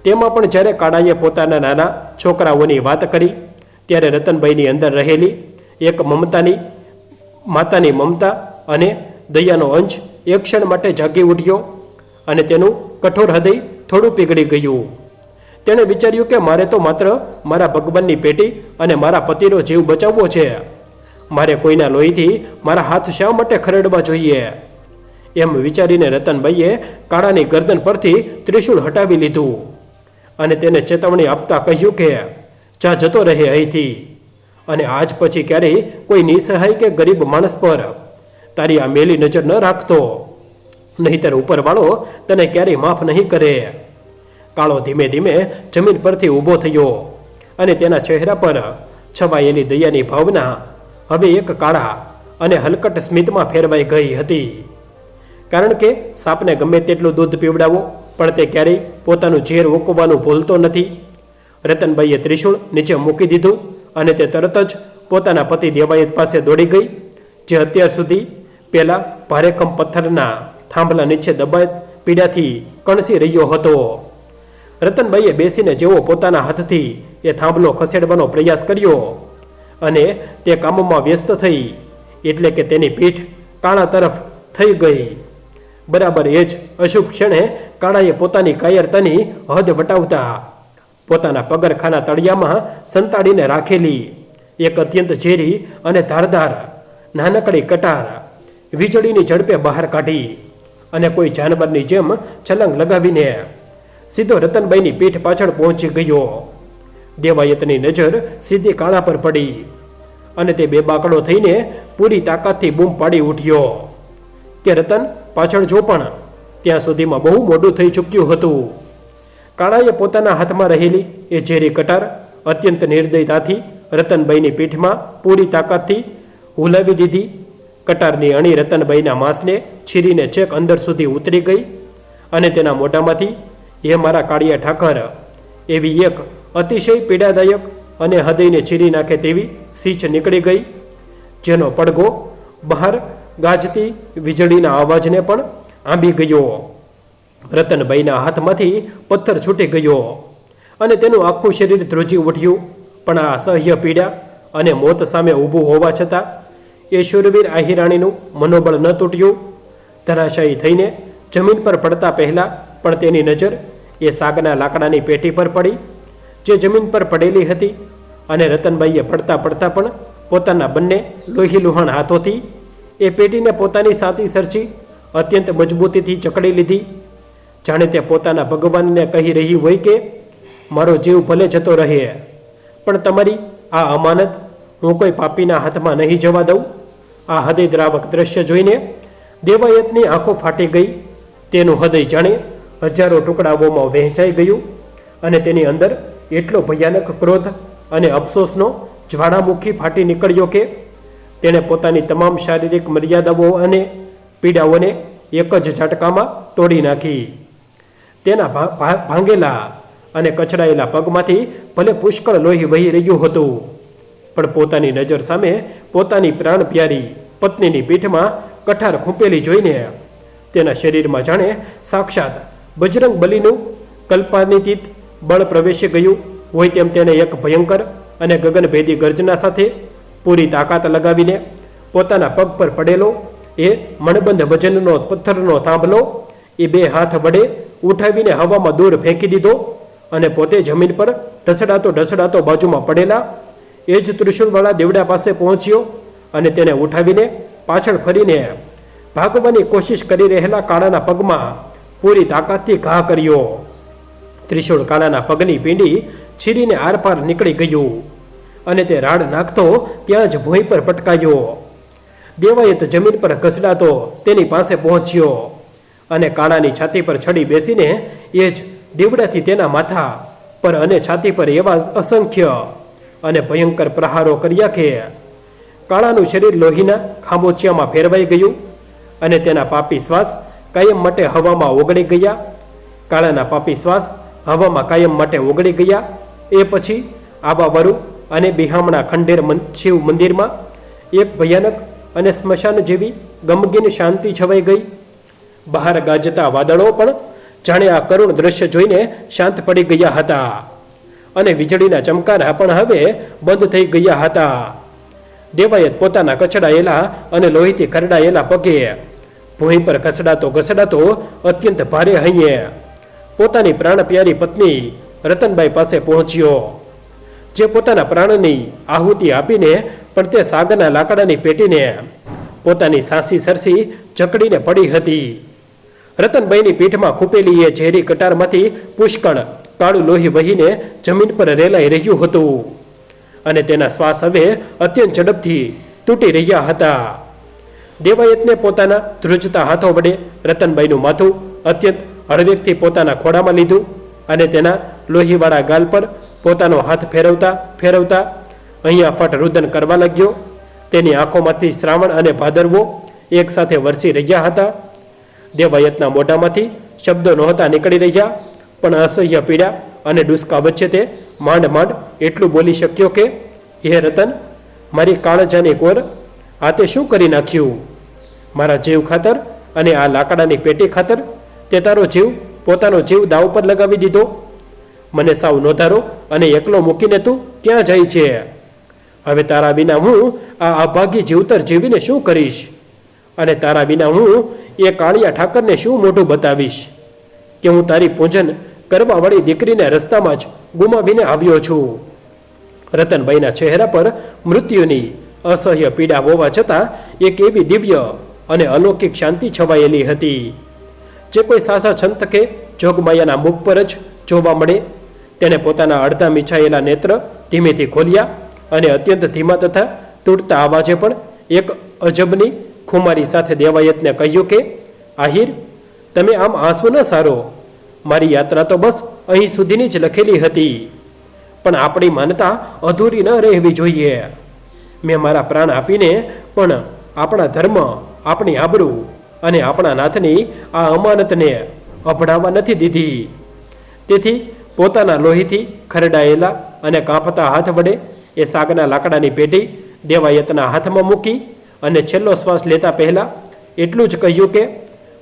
તેમાં પણ જ્યારે કાળાએ પોતાના નાના છોકરાઓની વાત કરી, ત્યારે રતનબાઈની અંદર રહેલી એક માતાની મમતા અને દયાનો અંશ એક ક્ષણ માટે જાગી ઉઠ્યો અને તેનું કઠોર હૃદય થોડું પીગળી ગયું. તેણે વિચાર્યું કે મારે તો માત્ર મારા ભગવાનની પેટી અને મારા પતિનો જીવ બચાવવો છે. મારે કોઈના લોહીથી મારા હાથ શા માટે ખરડવા જોઈએ? એમ વિચારીને રતનભાઈએ કાળાની ગરદન પરથી ત્રિશૂળ હટાવી લીધું અને તેને ચેતવણી આપતા કહ્યું કે જા જતો રહે અહીંથી, અને આજ પછી ક્યારેય કોઈ નિસહાય કે ગરીબ માણસ પર તારી આ મેલી નજર ન રાખતો, નહીંતર ઉપરવાળો તને ક્યારેય માફ નહીં કરે. કાળો ધીમે ધીમે જમીન પરથી ઊભો થયો અને તેના ચહેરા પર છવાયેલી દયાની ભાવના હવે એક કાળા અને હલકટ સ્મિતમાં ફેરવાઈ ગઈ હતી. કારણ કે સાપને ગમે તેટલું દૂધ પીવડાવો પણ તે ક્યારેય પોતાનું ઝેર ઓકવવાનું ભૂલતો નથી. રતનબાઈએ ત્રિશૂળ નીચે મૂકી દીધું અને તે તરત જ પોતાના પતિ દેવાયત પાસે દોડી ગઈ, જે અત્યાર સુધી પેલા ભારેખમ પથ્થરના થાંભલા નીચે દબાઈ પીડાથી કણસી રહ્યો હતો. રતનબાઈએ બેસીને જેવો પોતાના હાથથી એ થાંભલો ખસેડવાનો પ્રયાસ કર્યો અને તે કામમાં વ્યસ્ત થઈ એટલે કે તેની પીઠ કાળા તરફ થઈ ગઈ. બરાબર એ જ અશુભ ક્ષણે કાળાએ પોતાની કાયરતાની હદ વટાવતા પોતાના પગરખાના તળિયામાં સંતાડીને રાખેલી એક અત્યંત ઝેરી અને ધારદાર નાનકડી કટાર વીજળીની ઝડપે બહાર કાઢી અને કોઈ જાનવરની જેમ છલાંગ લગાવીને સીધો રતનબાઈની પીઠ પાછળ પહોંચી ગયો. દેવાયતની નજર સીધી કાળા પર પડી અને તે બેબાકડો થઈને પૂરી તાકાતથી બૂમ પાડી ઉઠ્યો કે રતન પાછળ જો, પણ ત્યાં સુધીમાં બહુ મોડું થઈ ચૂક્યું હતું. કાળાએ પોતાના હાથમાં રહેલી એ ઝેરી કટાર અત્યંત નિર્દયતાથી રતનબાઈની પીઠમાં પૂરી તાકાતથી હુલાવી દીધી. કટારની અણી રતનબાઈના માંસને છીરીને છેક અંદર સુધી ઉતરી ગઈ અને તેના મોઢામાંથી એ મારા કાળિયા ઠાકર એવી એક અતિશય પીડાદાયક અને હૃદયને ચીરી નાખે તેવી સીચ નીકળી ગઈ, જેનો પડઘો બહાર ગાજતી વીજળીના અવાજને પણ આંબી ગયો. રતનબાઈના હાથમાંથી પથ્થર છૂટી ગયો અને તેનું આખું શરીર ધ્રુજી ઉઠ્યું. પણ આ અસહ્ય પીડા અને મોત સામે ઊભું હોવા છતાં એ શૂરવીર આહિરાણીનું મનોબળ ન તૂટ્યું. ધરાશાયી થઈને જમીન પર પડતા પહેલાં પણ તેની નજર એ સાગના લાકડાની પેટી પર પડી, જે જમીન પર પડેલી હતી, અને રતનબાઈએ પડતા પડતા પણ પોતાના બંને લોહી લુહાણ હાથોથી એ પેટીને પોતાની સાતી સરસી અત્યંત મજબૂતીથી જકડી લીધી, જાણે તે પોતાના ભગવાનને કહી રહી હોય કે મારો જીવ ભલે જતો રહે પણ તમારી આ અમાનત હું કોઈ પાપીના હાથમાં નહીં જવા દઉં. આ હૃદયદ્રાવક દ્રશ્ય જોઈને દેવાયતની આંખો ફાટી ગઈ. તેનું હૃદય જાણે હજારો ટુકડાઓમાં વહેંચાઈ ગયું અને તેની અંદર એટલો ભયાનક ક્રોધ અને અફસોસનો જ્વાળામુખી ફાટી નીકળ્યો કે તેણે પોતાની તમામ શારીરિક મર્યાદાઓ અને પીડાઓને એક જ ઝટકામાં તોડી નાખી. તેના ભાંગેલા અને કચડાયેલા પગમાંથી ભલે પુષ્કળ લોહી વહી રહ્યું હતું, પણ પોતાની નજર સામે પોતાની પ્રાણ પ્યારી પત્નીની પીઠમાં કઠાર ખૂંપેલી જોઈને તેના શરીરમાં જાણે સાક્ષાત બજરંગ બલીનું કલ્પાન્વિત બળ પ્રવેશી ગયું હોય તેમ તેને એક ભયંકર અને ગગનભેદી ગર્જના સાથે પૂરી તાકાત લગાવીને પોતાના પગ પર પડેલો એ મણબંધ વજનનો પથ્થરનો થાંભલો એ બે હાથ વડે ઉઠાવીને હવામાં દૂર ફેંકી દીધો અને પોતે જમીન પર ઢસડાતો બાજુમાં પડેલા એ જ ત્રિશુળવાળા દેવડા પાસે પહોંચ્યો અને તેને ઉઠાવીને પાછળ ફરીને ભાગવાની કોશિશ કરી રહેલા કાળાના પગમાં પૂરી તાકાતથી ઘા કર્યો. ત્રિશુળ કાળાના પગની પીંડી છીરીને આરપાર નીકળી ગયું અને તે રાડ નાખતો ત્યાં જ ભોંય પર પટકાયો. દેવાયત જમીન પર ઘસડાતો તેની પાસે પહોંચ્યો અને કાળાની છાતી પર ચડી બેસીને એ જ દીવડાથી તેના માથા પર અને છાતી પર એવા અસંખ્ય અને ભયંકર પ્રહારો કર્યા કે કાળાનું શરીર લોહીના ખાબોચિયામાં ફેરવાઈ ગયું અને તેના પાપી શ્વાસ કાયમ માટે હવામાં ઓગળી ગયા. કાળાના પાપી શ્વાસ હવામાં કાયમ માટે ઓગળી ગયા. એ પછી આબાવરું અને બિહામણા ખંડેર શિવ મંદિરમાં એક ભયાનક અને સ્મશાન જેવી ગમગીન શાંતિ છવાઈ ગઈ. બહાર ગાજતા વાદળો પણ જાણે આ કરુણ દ્રશ્ય જોઈને શાંત પડી ગયા હતા અને વીજળીના ચમકારા પણ હવે બંધ થઈ ગયા હતા. દેવાયત પોતાના કચડાયેલા અને લોહીથી ખરડાયેલા પગે ભોંય પર ઘસડાતો અત્યંત ભારે હૈયે પોતાની પ્રાણ પ્યારી પત્ની રતનબાઈ પાસે પહોંચ્યો, જે પોતાના પ્રાણની આહુતિ આપીને પણ તે સાગરના લાકડાની પેટીને પોતાની સાંસી સરસી જકડીને પડી હતી. રતનબાઈની પીઠમાં ખૂપેલી એ ઝેરી કટારમાંથી પુષ્કળ કાળું લોહી વહીને જમીન પર રેલાઈ રહ્યું હતું અને તેના શ્વાસ હવે અત્યંત ઝડપથી તૂટી રહ્યા હતા. દેવાયતને પોતાના ધ્રુજતા હાથો વડે રતનબાઈનું માથું અત્યંત હળવેકથી પોતાના ખોળામાં લીધું અને તેના લોહીવાળા ગાલ પર પોતાનો હાથ ફેરવતા ફેરવતા અહીંયા ફટ રુદન કરવા લાગ્યો. તેની આંખોમાંથી શ્રાવણ અને ભાદરવો એક સાથે વરસી રહ્યા હતા. દેવાયતના મોઢામાંથી શબ્દો નહોતા નીકળી રહ્યા, પણ અસહ્ય પીડા અને ડુસકા વચ્ચે તે માંડ માંડ એટલું બોલી શક્યો કે, હે રતન, મારી કાળજાની કોર, આ તે શું કરી નાખ્યું? મારા જીવ ખાતર અને આ લાકડાની પેટી ખાતર તે તારો જીવ, પોતાનો જીવ દાવ પર લગાવી દીધો. મને સાવ નોધારો અને એકલો મૂકીને તું ક્યાં જાય છે? હવે તારા વિના હું આ અભાગી જીવતર જીવીને શું કરીશ? અને તારા વિના હું એ કાળિયા ઠાકરને શું મોઢું બતાવીશ કે હું તારી પૂજન કરવાવાળી દીકરીને રસ્તામાં જ ગુમાવીને આવ્યો છું? રતનબાઈના ચહેરા પર મૃત્યુની અસહ્ય પીડા હોવા છતાં એક એવી દિવ્ય અને અલૌકિક શાંતિ છવાયેલી હતી, જે કોઈ સાસા છંત કે જોગમાયાના મુખ પર જ જોવા મળે. તેણે પોતાના અડધા મીછાયેલા નેત્ર ધીમેથી ખોલ્યા અને અત્યંત ધીમા તથા તૂટતા અવાજે પણ એક અજબની ખુમારી સાથે દેવાયતને કહ્યું કે, આહિર, તમે આમ આંસુ ન સારો. મારી યાત્રા તો બસ અહીં સુધીની જ લખેલી હતી, પણ આપણી માનતા અધૂરી ન રહેવી જોઈએ. મેં મારા પ્રાણ આપીને પણ આપણા ધર્મ, આપણી આબરૂ અને આપણા નાથની આ અમાનતને અભડાવવા નથી દીધી. તેથી પોતાના લોહીથી ખરડાયેલા અને કાંપતા હાથ વડે એ સાગના લાકડાની પેટી દેવાયતના હાથમાં મૂકી અને છેલ્લો શ્વાસ લેતા પહેલા એટલું જ કહ્યું કે,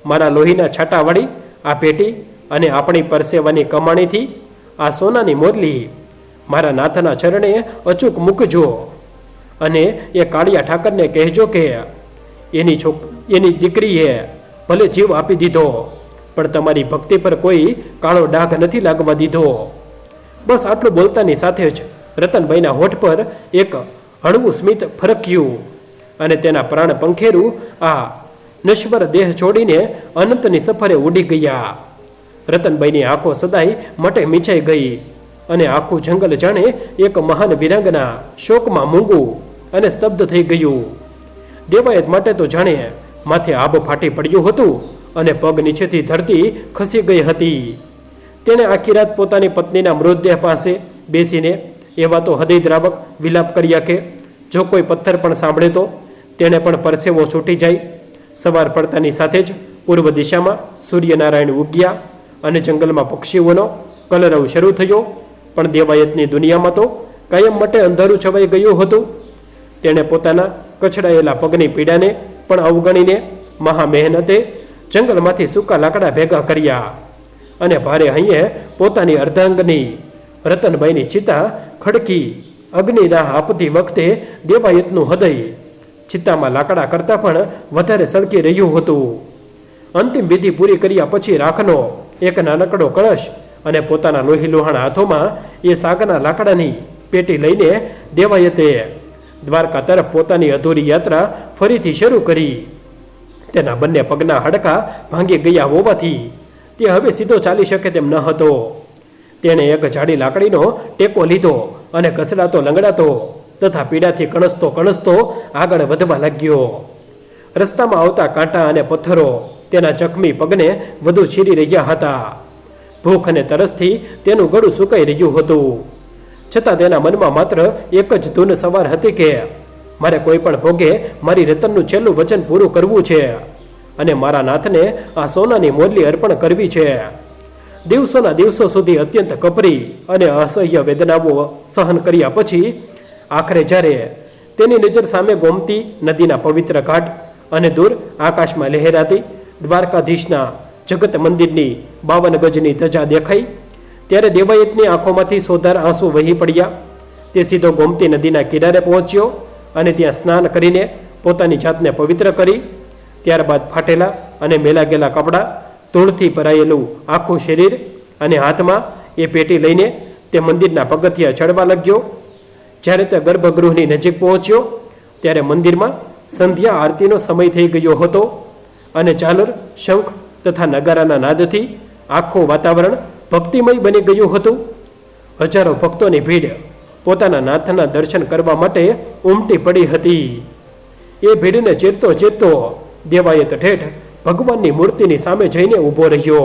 મારા લોહીના છાંટાવાળી આ પેટી અને આપણી પરસેવાની કમાણીથી આ સોનાની મોરલી મારા નાથના ચરણે અચૂક મૂકજો અને એ કાળિયા ઠાકરને કહેજો કે એની દીકરીએ ભલે જીવ આપી દીધો, પણ તમારી ભક્તિ પર કોઈ કાળો ડાઘ નથી લાગવા દીધો. બસ આટલું બોલતાની સાથે જ રતનભાઈના હોઠ પર એક હળવું સ્મિત ફરક્યું અને તેના પ્રાણ પંખેરું આ નશ્વર દેહ છોડીને અનંતની સફરે ઉડી ગયા. રતનભાઈની આંખો સદાય માટે મીંચાઈ ગઈ અને આખું જંગલ જાણે એક મહાન વિરાંગના શોકમાં મૂંગું અને સ્તબ્ધ થઈ ગયું. દેવાયત માટે તો જાણે માથે આબ ફાટી પડ્યું હતું અને પગ નીચેથી ધરતી ખસી ગઈ હતી. તેણે આખી રાત પોતાની પત્નીના મૃતદેહ પાસે બેસીને એવા તો હૃદયદ્રાવક વિલાપ કર્યા કે જો કોઈ પથ્થર પણ સાંભળે તો તેણે પણ પરસેવો છૂટી જાય. સવાર પડતાની સાથે જ પૂર્વ દિશામાં સૂર્યનારાયણ ઉગ્યા અને જંગલમાં પક્ષીઓનો કલરવ શરૂ થયો. પણ દેવાયતની દુનિયામાં તો કાયમ માટે અંધારું છવાઈ ગયું હતું. તેણે પોતાના કચડાયેલા પગની પીડાને પણ અવગણીને મહા મહેનતે જંગલમાંથી સૂકા લાકડા ભેગા કર્યા અને ભારે હૈયે પોતાની અર્ધાંગની રતનબાઈની ચિતા ખડકી અગ્નિદાહ આપતી વખતે દેવાયતનું હૃદય ચિત્તામાં લાકડા કરતાં પણ વધારે સળકી રહ્યું હતું. અંતિમ વિધિ પૂરી કર્યા પછી રાખનો એક નાનકડો કળશ અને પોતાના લોહી લોહાણા હાથોમાં એ સાગના લાકડાની પેટી લઈને દેવાયતે દ્વારકા તરફ પોતાની અધૂરી યાત્રા ફરીથી શરૂ કરી. તેના બંને પગના હાડકાં ભાંગી ગયા હોવાથી તે હવે સીધો ચાલી શકે તેમ ન હતો. તેણે એક જાડી લાકડીનો ટેકો લીધો અને ઘસડાતો લંગડાતો તથા પીડાથી કણસતો આગળ વધવા લાગ્યો. રસ્તામાં આવતા કાંટા અને પથ્થરો તેના જખમી પગને વધુ ચીરી રહ્યા હતા. ભૂખ અને તરસથી તેનું ગળું સુકાઈ રહ્યું હતું. છતાં તેના મનમાં માત્ર એક જ ધૂન સવાર હતી કે મારે કોઈ પણ ભોગે મારી રતનનું છેલ્લું વચન પૂરું કરવું છે અને મારા નાથને આ સોનાની મોરલી અર્પણ કરવી છે. દિવસોના દિવસો સુધી અત્યંત કપરી અને અસહ્ય વેદનાઓ સહન કર્યા પછી આખરે જ્યારે તેની નજર સામે ગોમતી નદીના પવિત્ર ઘાટ અને દૂર આકાશમાં લહેરાતી દ્વારકાધીશના જગત મંદિરની 52 ગજની ધજા દેખાઈ, ત્યારે દેવાયતની આંખોમાંથી સોધાર આંસુ વહી પડ્યા. તે સીધો ગોમતી નદીના કિનારે પહોંચ્યો અને ત્યાં સ્નાન કરીને પોતાની જાતને પવિત્ર કરી. ત્યારબાદ ફાટેલા અને મેલા ગયેલા કપડાં, ધૂળથી ભરાયેલું આખું શરીર અને હાથમાં એ પેટી લઈને તે મંદિરના પગથિયા ચડવા લાગ્યો. જ્યારે તે ગર્ભગૃહની નજીક પહોંચ્યો ત્યારે મંદિરમાં સંધ્યા આરતીનો સમય થઈ ગયો હતો અને ઝાલર, શંખ તથા નગારાના નાદથી આખું વાતાવરણ ભક્તિમય બની ગયું હતું. હજારો ભક્તોની ભીડ પોતાના નાથના દર્શન કરવા માટે ઉમટી પડી હતી. એ ભીડને ચીરતો દેવાયત ઠેઠ ભગવાનની મૂર્તિની સામે જઈને ઊભો રહ્યો.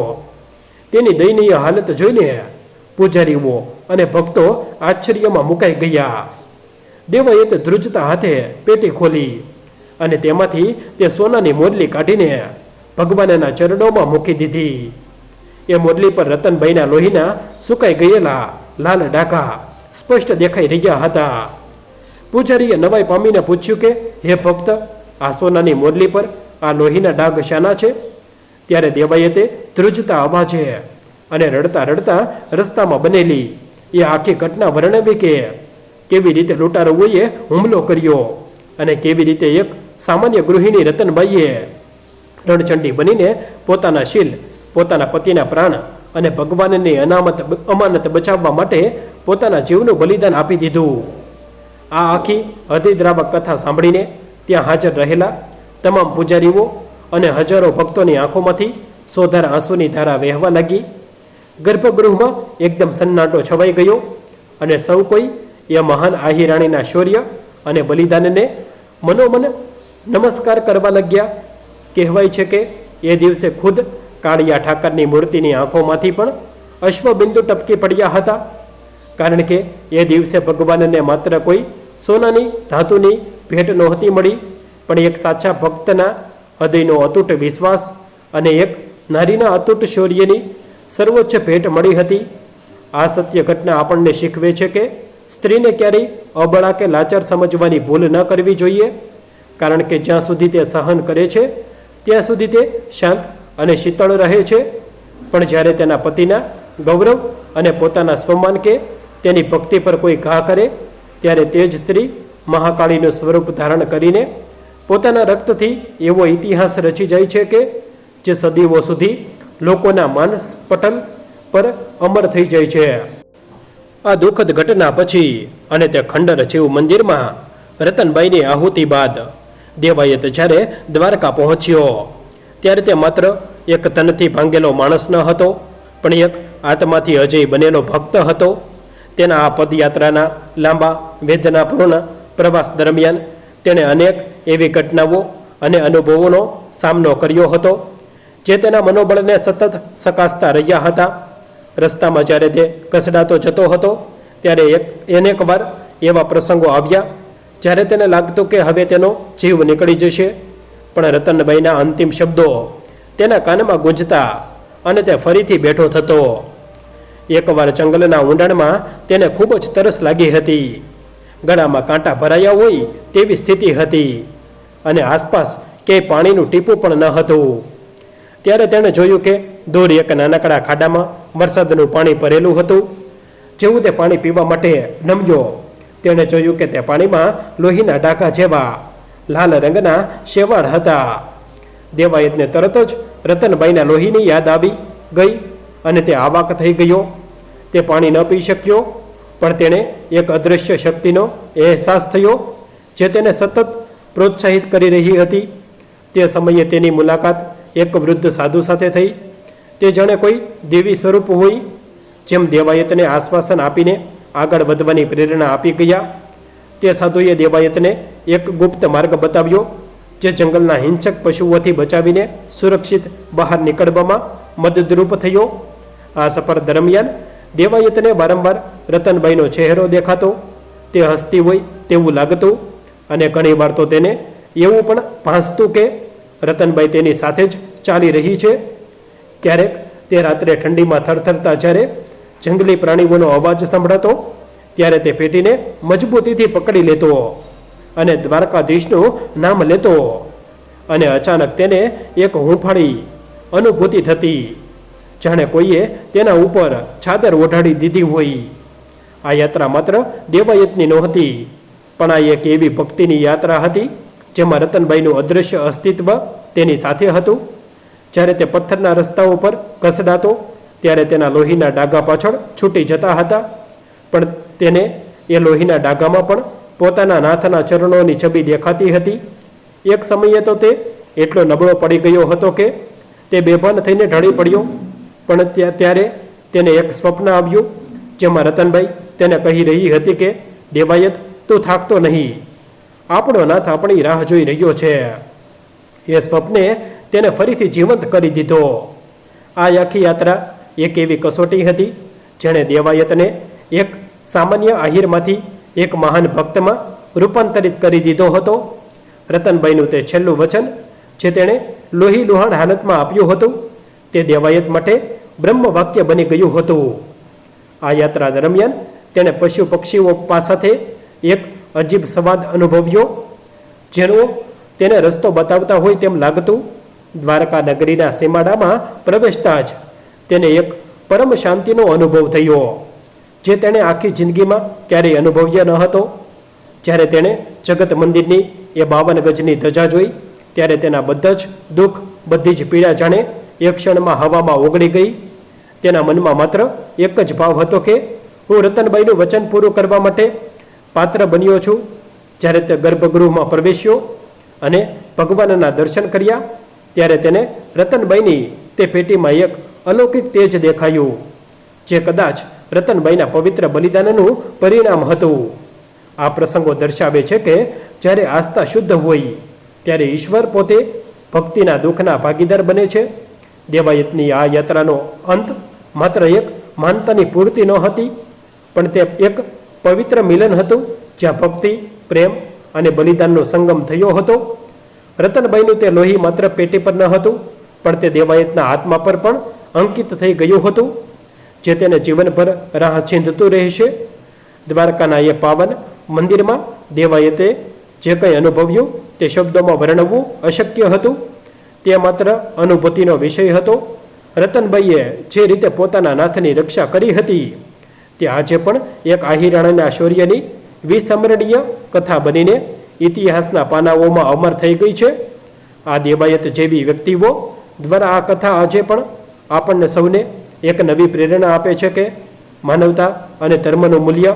તેની દયનીય હાલત જોઈને પૂજારીઓ અને ભક્તો આશ્ચર્યમાં મુકાઈ ગયા. દેવાયતે ધ્રુજતા હાથે પેટી ખોલી અને તેમાંથી તે સોનાની મોરલી કાઢીને ભગવાનના ચરણોમાં મૂકી દીધી. એ મોરલી પર રતનબાઈના લોહીના સુકાઈ ગયેલા લાલ ડાઘા સ્પષ્ટ દેખાઈ રહ્યા હતા. પૂજારીએ નવાઈ પામીને પૂછ્યું કે, હે ભક્ત, આ સોનાની મોરલી પર આ લોહીના ડાઘ શાના છે? ત્યારે દેવાયતે ધ્રુજતા અવાજે અને રડતા રડતા રસ્તામાં બનેલી એ આખી ઘટના વર્ણવી કે કેવી રીતે લૂંટારુઓએ હુમલો કર્યો અને કેવી રીતે એક સામાન્ય ગૃહિણી રતનબાઈએ રણચંડી બનીને પોતાના શીલ, પોતાના પતિના પ્રાણ અને ભગવાનની અમાનત બચાવવા માટે પોતાના જીવનું બલિદાન આપી દીધું. આ આખી હૃદયદ્રાવક કથા સાંભળીને ત્યાં હાજર રહેલા તમામ પૂજારીઓ અને હજારો ભક્તોની આંખોમાંથી સોધાર આંસુની ધારા વહેવા લાગી. ગર્ભગૃહમાં એકદમ સન્નાટો છવાઈ ગયો અને સૌ કોઈ એ મહાન આહિરાણીના શૌર્ય અને બલિદાનને મનોમન નમસ્કાર કરવા લાગ્યા. કહેવાય છે કે એ દિવસે ખુદ કાળિયા ઠાકરની મૂર્તિની આંખોમાંથી પણ અશ્વબિંદુ ટપકી પડ્યા હતા. કારણ કે એ દિવસે ભગવાનને માત્ર કોઈ સોનાની ધાતુની ભેટ નહોતી મળી, પણ એક સાચા ભક્તના હૃદયનો અતૂટ વિશ્વાસ અને એક નારીના અતૂટ શૌર્યની સર્વોચ્ચ ભેટ મળી હતી. આ સત્ય ઘટના આપણને શીખવે છે કે સ્ત્રીને ક્યારેય અબળા કે લાચાર સમજવાની ભૂલ ન કરવી જોઈએ. કારણ કે જ્યાં સુધી તે સહન કરે છે ત્યાં સુધી તે શાંત અને શીતળ રહે છે, પણ જ્યારે તેના પતિના ગૌરવ અને પોતાના સ્વમાન કે તેની ભક્તિ પર કોઈ ઘા કરે ત્યારે તે જ સ્ત્રી મહાકાળીનું સ્વરૂપ ધારણ કરીને પોતાના રક્તથી એવો ઇતિહાસ રચી જાય છે કે જે સદીઓ સુધી લોકોના માનસ પટલ પર અમર થઈ જાય છે. આ દુઃખદ ઘટના પછી અને તે ખંડર શિવ મંદિરમાં રતનબાઈની આહુતિ બાદ દેવાયત જ્યારે દ્વારકા પહોંચ્યો ત્યારે તે માત્ર એક તનથી ભાંગેલો માણસ ન હતો, પણ એક આત્માથી અજય બનેલો ભક્ત હતો. તેના આ પદયાત્રાના લાંબા વેદનાપૂર્ણ પ્રવાસ દરમિયાન તેણે અનેક એવી ઘટનાઓ અને અનુભવોનો સામનો કર્યો હતો જે તેના મનોબળને સતત સકાસતા રહ્યા હતા. રસ્તામાં જ્યારે તે કસડાતો જતો હતો ત્યારે અનેકવાર એવા પ્રસંગો આવ્યા જ્યારે તેને લાગતું કે હવે તેનો જીવ નીકળી જશે, પણ રતનબાઈના અંતિમ શબ્દો તેના કાનમાં ગુંજતા અને તે ફરીથી બેઠો થતો. એકવાર જંગલના ઊંડાણમાં તેને ખૂબ જ તરસ લાગી હતી. ગળામાં કાંટા ભરાયા હોય તેવી સ્થિતિ હતી અને આસપાસ ક્યાંય પાણીનું ટીપું પણ ન હતું. ત્યારે તેણે જોયું કે દૂર એક નાનકડા ખાડામાં વરસાદનું પાણી ભરેલું હતું. જેવું તે પાણી પીવા માટે નમ્યો, તેણે જોયું કે તે પાણીમાં લોહીના ડાઘા જેવા લાલ રંગના શેવાળ હતા. દેવાયતને તરત જ રતનબાઈના લોહીની યાદ આવી ગઈ અને તે આવાક થઈ ગયો. તે પાણી ન પી શક્યો, પણ તેણે એક અદૃશ્ય શક્તિનો અહેસાસ થયો જે તેને સતત પ્રોત્સાહિત કરી રહી હતી. તે સમયે તેની મુલાકાત એક વૃદ્ધ સાધુ સાથે થઈ. તે જાણે કોઈ દેવી સ્વરૂપ હોય. જેમ દેવાયતને આશ્વાસન આપીને આગળ વધવાની પ્રેરણા આપી ગયા, તે સાધુએ દેવાયતને એક ગુપ્ત માર્ગ બતાવ્યો જે જંગલના હિંસક પશુઓથી બચાવીને સુરક્ષિત બહાર નીકળવામાં મદદરૂપ થયો. આ સફર દરમિયાન દેવાયતને વારંવાર રતનબાઈનો ચહેરો દેખાતો. તે હસતી હોય તેવું લાગતું અને ઘણીવાર તો તેને એવું પણ ભાસતું કે રતનબાઈ તેની સાથે જ ચાલી રહી છે. ક્યારેક તે રાત્રે ઠંડીમાં થરથરતા જ્યારે જંગલી પ્રાણીઓનો અવાજ સંભળાતો ત્યારે તે પેટીને મજબૂતીથી પકડી લેતો અને દ્વારકાધીશનું નામ લેતો, અને અચાનક તેને એક હૂંફાળી અનુભૂતિ થતી, જાણે કોઈએ તેના ઉપર ચાદર ઓઢાડી દીધી હોય. આ યાત્રા માત્ર દેવાયતની નહોતી, પણ આ એક એવી ભક્તિની યાત્રા હતી જેમાં રતનબાઈનું અદૃશ્ય અસ્તિત્વ તેની સાથે હતું. જ્યારે તે પથ્થરના રસ્તાઓ પર ઘસડાતો ત્યારે તેના લોહીના ડાઘા પાછળ છૂટી જતા હતા, પણ તેને એ લોહીના ડાઘામાં પણ પોતાના નાથના ચરણોની છબી દેખાતી હતી. એક સમયે તો તે એટલો નબળો પડી ગયો હતો કે તે બેભાન થઈને ઢળી પડ્યો. પણ ત્યારે તેને એક સ્વપ્ન આવ્યું, જેમાં રતનભાઈ તેને કહી રહી હતી કે દેવાયત, તું થાકતો નહીં, આપણો નાથ આપણી રાહ જોઈ રહ્યો છે. એ સ્વપ્ને તેને ફરીથી જીવંત કરી દીધો. આ આખી યાત્રા એક એવી કસોટી હતી જેણે દેવાયતને એક સામાન્ય આહિરમાંથી એક મહાન ભક્તમાં રૂપાંતરિત કરી દીધો હતો. રતનભાઈનું તે છેલ્લું વચન જે તેણે લોહી લુહાણ હાલતમાં આપ્યું હતું, તે દેવાયત માટે બ્રહ્મ વાક્ય બની ગયું હતું. આ યાત્રા દરમિયાન તેણે પશુ પક્ષીઓ પાસેથી એક અજીબ સંવાદ અનુભવ્યો, જેનો તેને રસ્તો બતાવતા હોય તેમ લાગતું. દ્વારકા નગરીના સીમાડામાં પ્રવેશતા જ તેને એક પરમ શાંતિનો અનુભવ થયો, જે તેણે આખી જિંદગીમાં ક્યારેય અનુભવ્યો ન હતો. જ્યારે તેણે જગત મંદિરની એ 52 ગજની ધજા જોઈ, ત્યારે તેના બધા જ દુઃખ, બધી જ પીડા જાણે એક ક્ષણમાં હવામાં ઓગળી ગઈ. તેના મનમાં માત્ર એક જ ભાવ હતો કે હું રતનબાઈનું વચન પૂરું કરવા માટે પાત્ર બન્યો છું. જ્યારે તે ગર્ભગૃહમાં પ્રવેશ્યો અને ભગવાનના દર્શન કર્યા, ત્યારે તેને રતનબાઈની તે પેટીમાં એક અલૌકિક તેજ દેખાયું, જે કદાચ રતનબાઈના પવિત્ર બલિદાનનું પરિણામ હતું. આ પ્રસંગો દર્શાવે છે કે જ્યારે આસ્થા શુદ્ધ હોય ત્યારે ઈશ્વર પોતે ભક્તિના દુઃખના ભાગીદાર બને છે. દેવાયતની આ યાત્રાનો અંત માત્ર એક માનતાની પૂર્તિ ન હતી, પણ તે એક પવિત્ર મિલન હતું, જ્યાં ભક્તિ, પ્રેમ અને બલિદાનનો સંગમ થયો હતો. રતનબાઈનું તે લોહી માત્ર પેટી પર ન હતું, પણ તે દેવાયતના આત્મા પર પણ અંકિત થઈ ગયું હતું, જે તેને જીવનભર રાહ ચીંધતું રહેશે. દ્વારકાના એ પાવન મંદિરમાં દેવાયતે જે કંઈ અનુભવ્યું તે શબ્દોમાં વર્ણવવું અશક્ય હતું. તે માત્ર અનુભૂતિનો વિષય હતો. રતનબાઈએ જે રીતે પોતાના નાથની રક્ષા કરી હતી, તે આજે પણ એક આહિરાણાના શૌર્યની વિસ્મરણીય કથા બનીને ઇતિહાસના પાનાઓમાં અમર થઈ ગઈ છે. આ દેવાયત જેવી વ્યક્તિઓ દ્વારા આ કથા આજે પણ આપણને સૌને એક નવી પ્રેરણા આપે છે કે માનવતા અને ધર્મનું મૂલ્ય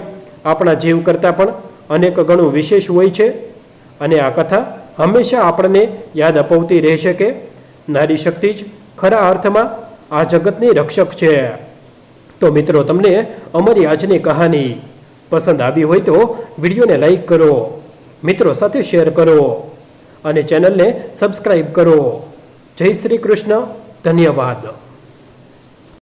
આપણા જીવ કરતાં પણ અનેક ગણું વિશેષ હોય છે. અને આ કથા હંમેશા આપણને યાદ અપાવતી રહેશે કે નારી શક્તિ જ ખરા અર્થમાં આ જગતની રક્ષક છે. તો મિત્રો, તમને અમારી આજની કહાની પસંદ આવી હોય તો વિડીયોને લાઈક કરો, મિત્રો સાથે શેર કરો અને ચેનલને સબસ્ક્રાઈબ કરો. જય શ્રી કૃષ્ણ. ધન્યવાદ.